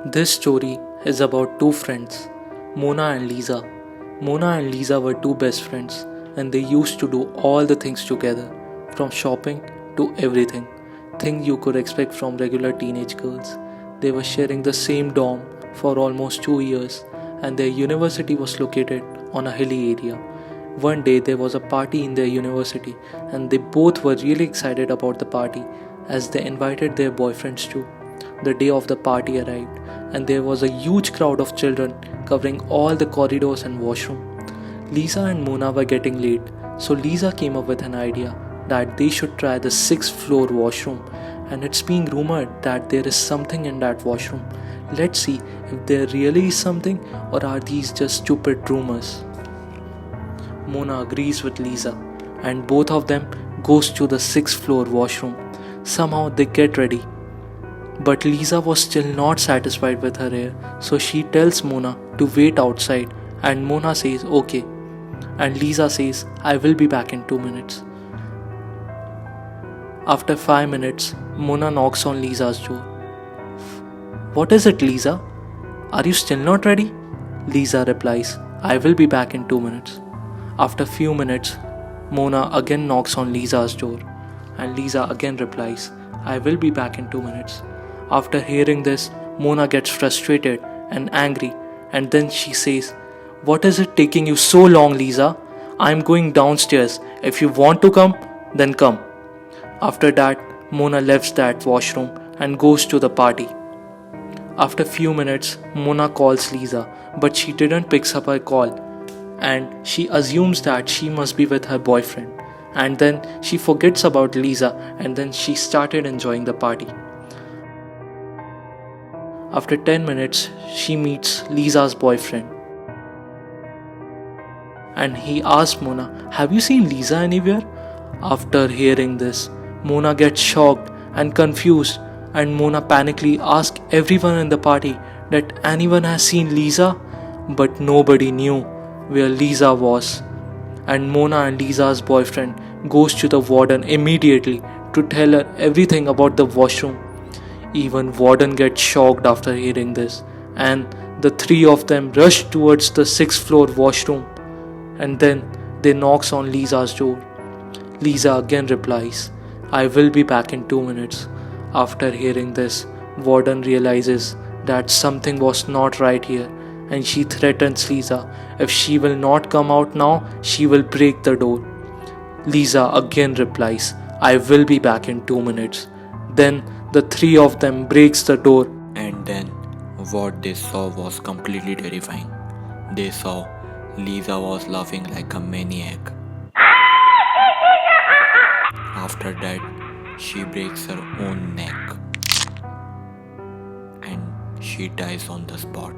This story is about two friends, Mona and Lisa. Mona and Lisa were two best friends and they used to do all the things together, from shopping to everything. Things you could expect from regular teenage girls. They were sharing the same dorm for almost 2 years and their university was located on a hilly area. One day there was a party in their university and they both were really excited about the party as they invited their boyfriends too. The day of the party arrived and there was a huge crowd of children covering all the corridors and washroom. Lisa and Mona were getting late, so Lisa came up with an idea that they should try the sixth floor washroom, and it's being rumored that there is something in that washroom. Let's see if there really is something or are these just stupid rumors. Mona agrees with Lisa and both of them goes to the sixth floor washroom. Somehow they get ready. But Lisa was still not satisfied with her hair, so she tells Mona to wait outside and Mona says okay. And Lisa says, I will be back in 2 minutes. After 5 minutes, Mona knocks on Lisa's door. What is it, Lisa? Are you still not ready? Lisa replies, I will be back in 2 minutes. After few minutes, Mona again knocks on Lisa's door and Lisa again replies, I will be back in 2 minutes. After hearing this, Mona gets frustrated and angry and then she says, what is it taking you so long, Lisa? I am going downstairs. If you want to come, then come. After that, Mona left that washroom and goes to the party. After few minutes, Mona calls Lisa, but she didn't pick up her call and she assumes that she must be with her boyfriend. And then she forgets about Lisa and then she started enjoying the party. After 10 minutes, she meets Lisa's boyfriend. And he asks Mona, have you seen Lisa anywhere? After hearing this, Mona gets shocked and confused and Mona panically asks everyone in the party that anyone has seen Lisa, but nobody knew where Lisa was. And Mona and Lisa's boyfriend goes to the warden immediately to tell her everything about the washroom. Even warden gets shocked after hearing this and the three of them rush towards the sixth floor washroom and then they knocks on Lisa's door. Lisa again replies, I will be back in 2 minutes. After hearing this, warden realizes that something was not right here and she threatens Lisa. If she will not come out now, she will break the door. Lisa again replies, I will be back in 2 minutes. Then the three of them breaks the door. And then what they saw was completely terrifying. They saw Lisa was laughing like a maniac. After that, she breaks her own neck and she dies on the spot.